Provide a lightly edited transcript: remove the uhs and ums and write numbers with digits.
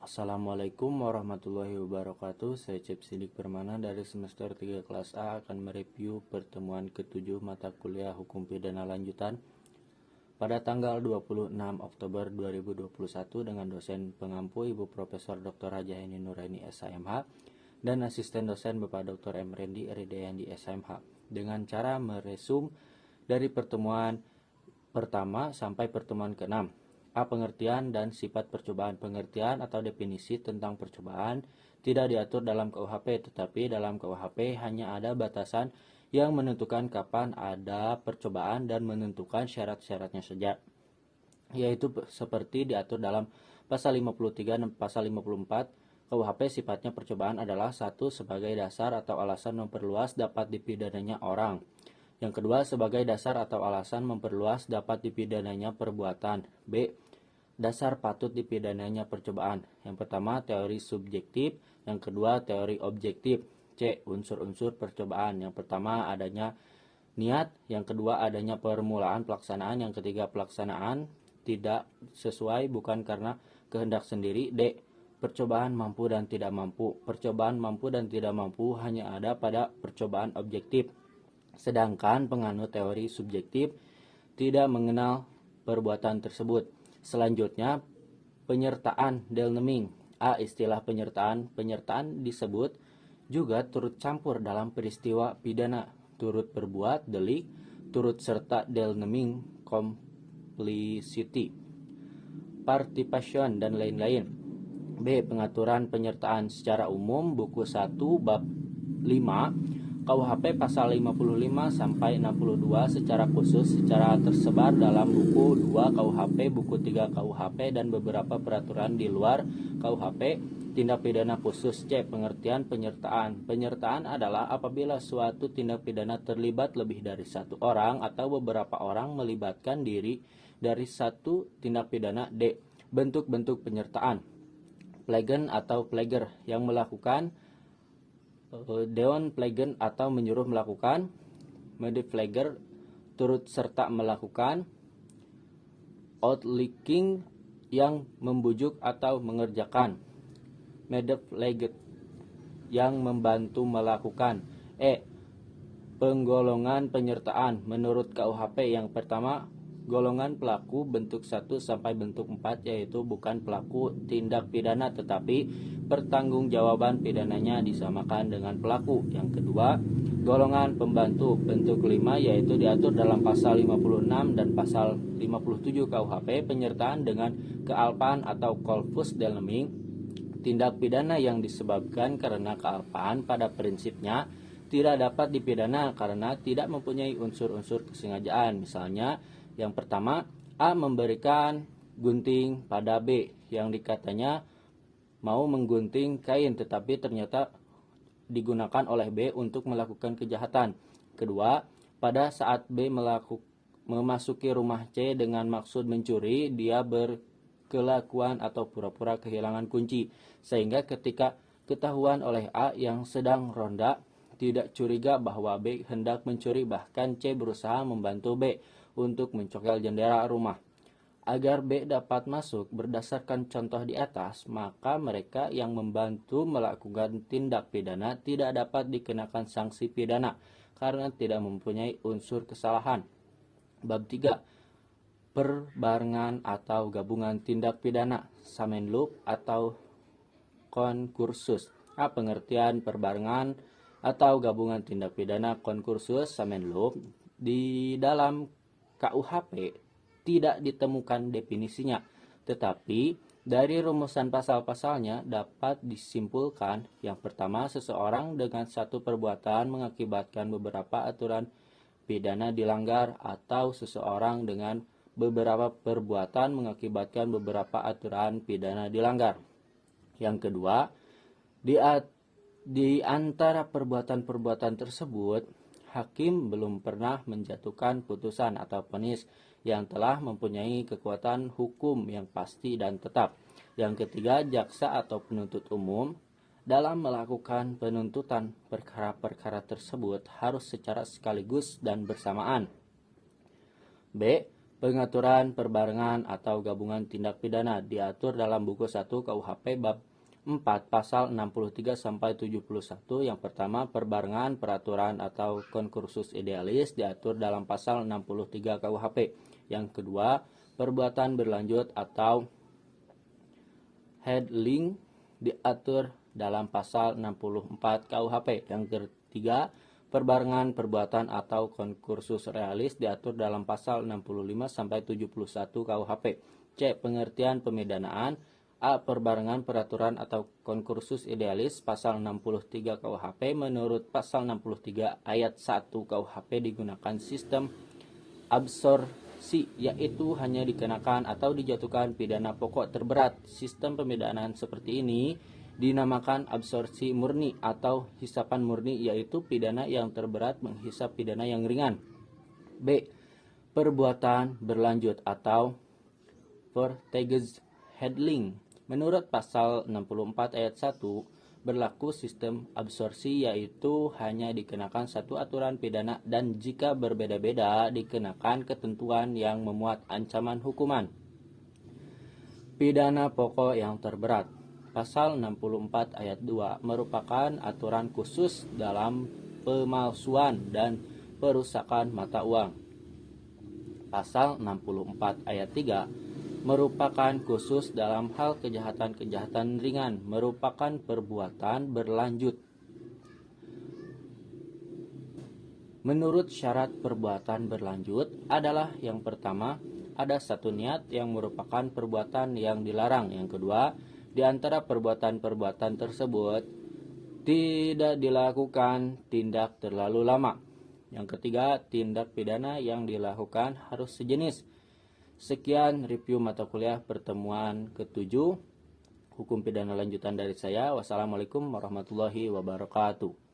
Assalamualaikum warahmatullahi wabarakatuh. Saya Cep Sidik Permana dari semester 3 kelas A akan mereview pertemuan ke-7 mata kuliah Hukum Pidana Lanjutan pada tanggal 26 Oktober 2021 dengan dosen pengampu Ibu Profesor Dr. Haja Heni Nuraini SHMH dan asisten dosen Bapak Dr. M. Rendi Ridayandi SHMH dengan cara meresum dari pertemuan pertama sampai pertemuan ke-6. A. Pengertian dan sifat percobaan. Pengertian atau definisi tentang percobaan tidak diatur dalam KUHP, tetapi dalam KUHP hanya ada batasan yang menentukan kapan ada percobaan dan menentukan syarat-syaratnya saja, yaitu seperti diatur dalam pasal 53 dan pasal 54 KUHP. Sifatnya percobaan adalah: 1. Sebagai dasar atau alasan memperluas dapat dipidananya orang. Yang kedua, sebagai dasar atau alasan memperluas dapat dipidananya perbuatan. B. Dasar patut dipidananya percobaan. Yang pertama, teori subjektif. Yang kedua, teori objektif. C. Unsur-unsur percobaan. Yang pertama, adanya niat. Yang kedua, adanya permulaan pelaksanaan. Yang ketiga, pelaksanaan tidak sesuai bukan karena kehendak sendiri. D. Percobaan mampu dan tidak mampu. Percobaan mampu dan tidak mampu hanya ada pada percobaan objektif. Sedangkan penganut teori subjektif tidak mengenal perbuatan tersebut. Selanjutnya, penyertaan Delneming. A. Istilah penyertaan. Penyertaan disebut juga turut campur dalam peristiwa pidana, turut berbuat delik, turut serta Delneming, complicity, participation, dan lain-lain. B. Pengaturan penyertaan secara umum, buku 1 bab 5 KUHP pasal 55 sampai 62 secara khusus secara tersebar dalam buku 2 KUHP, buku 3 KUHP, dan beberapa peraturan di luar KUHP. Tindak pidana khusus. C. Pengertian penyertaan. Penyertaan adalah apabila suatu tindak pidana terlibat lebih dari satu orang atau beberapa orang melibatkan diri dari satu tindak pidana. D. Bentuk-bentuk penyertaan. Plegen atau pleger yang melakukan, Deon plegen atau menyuruh melakukan, medepleger turut serta melakukan, outlicking yang membujuk atau mengerjakan, medepleger yang membantu melakukan. E. Penggolongan penyertaan menurut KUHP. Yang pertama, golongan pelaku bentuk 1 sampai bentuk 4, yaitu bukan pelaku tindak pidana tetapi pertanggungjawaban pidananya disamakan dengan pelaku. Yang kedua, golongan pembantu bentuk 5, yaitu diatur dalam pasal 56 dan pasal 57 KUHP. Penyertaan dengan kealpaan atau corpus delicti, tindak pidana yang disebabkan karena kealpaan pada prinsipnya tidak dapat dipidana karena tidak mempunyai unsur-unsur kesengajaan. Misalnya, yang pertama, A memberikan gunting pada B yang dikatanya mau menggunting kain tetapi ternyata digunakan oleh B untuk melakukan kejahatan. Kedua, pada saat B memasuki rumah C dengan maksud mencuri, dia berkelakuan atau pura-pura kehilangan kunci, sehingga ketika ketahuan oleh A yang sedang ronda tidak curiga bahwa B hendak mencuri, bahkan C berusaha membantu B untuk mencokel jendela rumah. Agar B dapat masuk berdasarkan contoh di atas, maka mereka yang membantu melakukan tindak pidana tidak dapat dikenakan sanksi pidana karena tidak mempunyai unsur kesalahan. Bab 3. Perbarengan atau gabungan tindak pidana, samenloop atau konkursus. A. Pengertian perbarengan atau gabungan tindak pidana konkursus samenloop. Di dalam KUHP tidak ditemukan definisinya, tetapi dari rumusan pasal-pasalnya dapat disimpulkan: yang pertama, seseorang dengan satu perbuatan mengakibatkan beberapa aturan pidana dilanggar, atau seseorang dengan beberapa perbuatan mengakibatkan beberapa aturan pidana dilanggar. Yang kedua, di antara perbuatan-perbuatan tersebut, hakim belum pernah menjatuhkan putusan atau vonis yang telah mempunyai kekuatan hukum yang pasti dan tetap. Yang ketiga, jaksa atau penuntut umum dalam melakukan penuntutan perkara-perkara tersebut harus secara sekaligus dan bersamaan. B. Pengaturan perbarengan atau gabungan tindak pidana diatur dalam buku 1 KUHP bab 4 pasal 63 sampai 71. Yang pertama, perbarengan peraturan atau konkursus idealis diatur dalam pasal 63 KUHP. Yang kedua, perbuatan berlanjut atau handling diatur dalam pasal 64 KUHP. Yang ketiga, perbarengan perbuatan atau konkursus realis diatur dalam pasal 65 sampai 71 KUHP. C. Pengertian pemidanaan. A. Perbarengan peraturan atau konkursus idealis pasal 63 KUHP. Menurut pasal 63 ayat 1 KUHP digunakan sistem absorpsi, yaitu hanya dikenakan atau dijatuhkan pidana pokok terberat. Sistem pemidanaan seperti ini dinamakan absorpsi murni atau hisapan murni, yaitu pidana yang terberat menghisap pidana yang ringan. B. Perbuatan berlanjut atau verteges handling. Menurut pasal 64 ayat 1 berlaku sistem absorpsi, yaitu hanya dikenakan satu aturan pidana dan jika berbeda-beda dikenakan ketentuan yang memuat ancaman hukuman. Pidana pokok yang terberat. Pasal 64 ayat 2 merupakan aturan khusus dalam pemalsuan dan perusakan mata uang. Pasal 64 ayat 3 merupakan khusus dalam hal kejahatan-kejahatan ringan, merupakan perbuatan berlanjut. Menurut syarat perbuatan berlanjut adalah yang pertama, ada satu niat yang merupakan perbuatan yang dilarang. Yang kedua, di antara perbuatan-perbuatan tersebut tidak dilakukan tindak terlalu lama. Yang ketiga, tindak pidana yang dilakukan harus sejenis. Sekian review mata kuliah pertemuan ke-7 hukum pidana lanjutan dari saya. Wassalamualaikum warahmatullahi wabarakatuh.